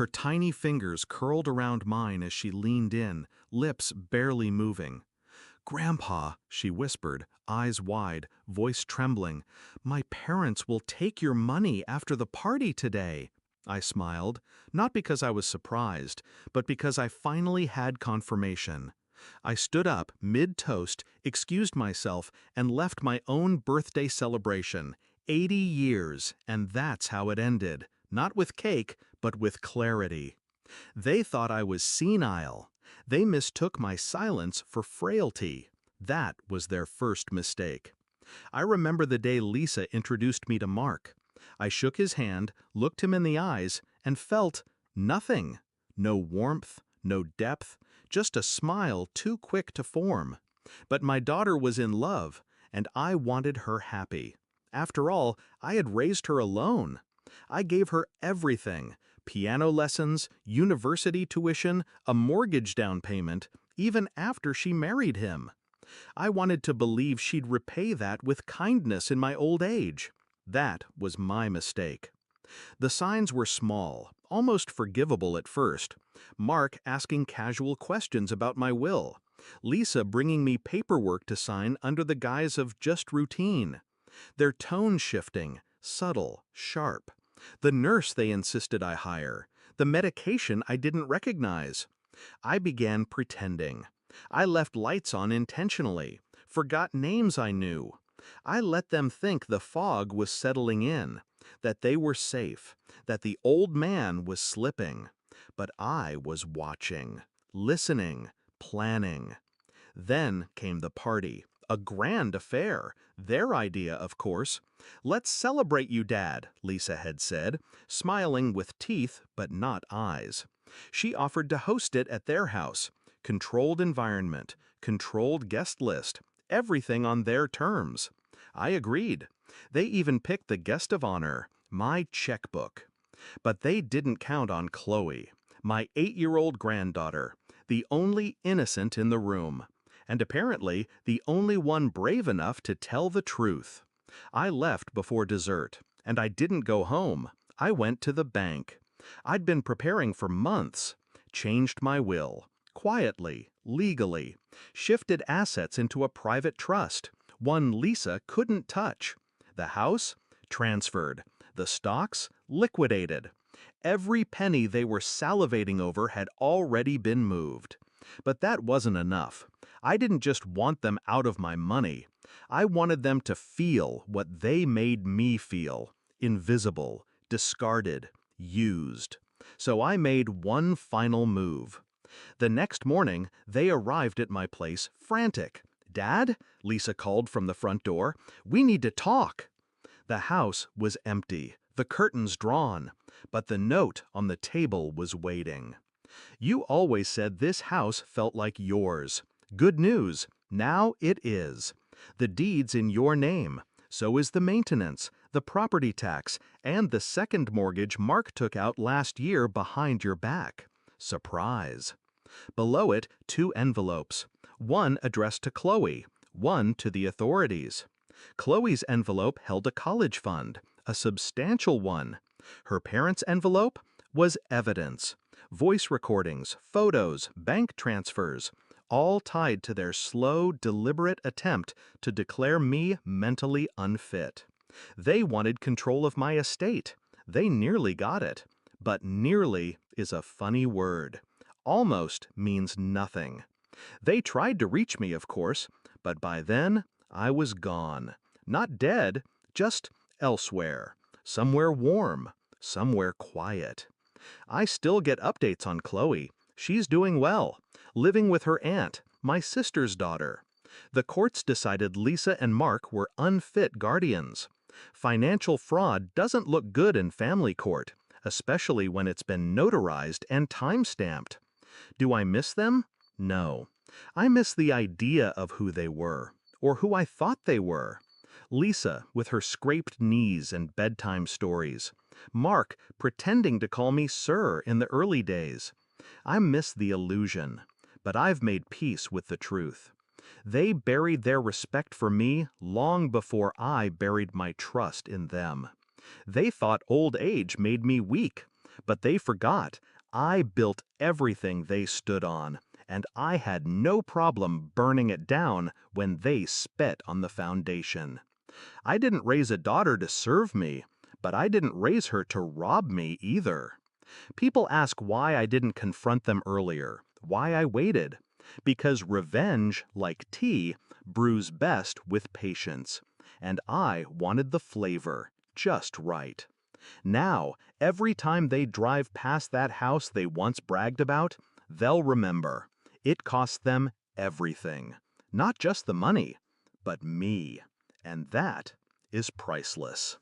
Her tiny fingers curled around mine as she leaned in, lips barely moving. "Grandpa," she whispered, eyes wide, voice trembling, "my parents will take your money after the party today." I smiled, not because I was surprised, but because I finally had confirmation. I stood up, mid-toast, excused myself, and left my own birthday celebration. 80 years, and that's how it ended. Not with cake, but with clarity. They thought I was senile. They mistook my silence for frailty. That was their first mistake. I remember the day Lisa introduced me to Mark. I shook his hand, looked him in the eyes, and felt nothing. No warmth, no depth, just a smile too quick to form. But my daughter was in love, and I wanted her happy. After all, I had raised her alone. I gave her everything: piano lessons, university tuition, a mortgage down payment, even after she married him. I wanted to believe she'd repay that with kindness in my old age. That was my mistake. The signs were small, almost forgivable at first. Mark asking casual questions about my will. Lisa bringing me paperwork to sign under the guise of just routine. Their tone shifting, subtle, sharp. The nurse they insisted I hire. The medication I didn't recognize. I began pretending. I left lights on intentionally, forgot names I knew. I let them think the fog was settling in, that they were safe, that the old man was slipping. But I was watching, listening, planning. Then came the party, a grand affair, their idea, of course. "Let's celebrate you, Dad," Lisa had said, smiling with teeth but not eyes. She offered to host it at their house. Controlled environment, controlled guest list, everything on their terms. I agreed. They even picked the guest of honor, my checkbook. But they didn't count on Chloe, my 8-year-old granddaughter, the only innocent in the room, and apparently the only one brave enough to tell the truth. I left before dessert, and I didn't go home. I went to the bank. I'd been preparing for months, changed my will, quietly, legally, shifted assets into a private trust, one Lisa couldn't touch. The house? Transferred. The stocks? Liquidated. Every penny they were salivating over had already been moved. But that wasn't enough. I didn't just want them out of my money. I wanted them to feel what they made me feel: invisible, discarded, used. So I made one final move. The next morning, they arrived at my place frantic. "Dad," Lisa called from the front door, "we need to talk." The house was empty, the curtains drawn, but the note on the table was waiting. "You always said this house felt like yours. Good news, now it is. The deed's in your name. So is the maintenance, the property tax, and the second mortgage Mark took out last year behind your back. Surprise." Below it, 2 envelopes. One addressed to Chloe, one to the authorities. Chloe's envelope held a college fund, a substantial one. Her parents' envelope was evidence. Voice recordings, photos, bank transfers, all tied to their slow, deliberate attempt to declare me mentally unfit. They wanted control of my estate. They nearly got it. But nearly is a funny word. Almost means nothing. They tried to reach me, of course, but by then I was gone. Not dead, just elsewhere. Somewhere warm, somewhere quiet. I still get updates on Chloe. She's doing well, living with her aunt, my sister's daughter. The courts decided Lisa and Mark were unfit guardians. Financial fraud doesn't look good in family court, especially when it's been notarized and time-stamped. Do I miss them? No. I miss the idea of who they were, or who I thought they were. Lisa, with her scraped knees and bedtime stories. Mark, pretending to call me sir in the early days. I miss the illusion, but I've made peace with the truth. They buried their respect for me long before I buried my trust in them. They thought old age made me weak, But they forgot I built everything they stood on, and I had no problem burning it down when they spit on the foundation. I didn't raise a daughter to serve me, but I didn't raise her to rob me either. People ask why I didn't confront them earlier, why I waited. Because revenge, like tea, brews best with patience. And I wanted the flavor, just right. Now, every time they drive past that house they once bragged about, they'll remember. It cost them everything. Not just the money, but me. And that is priceless.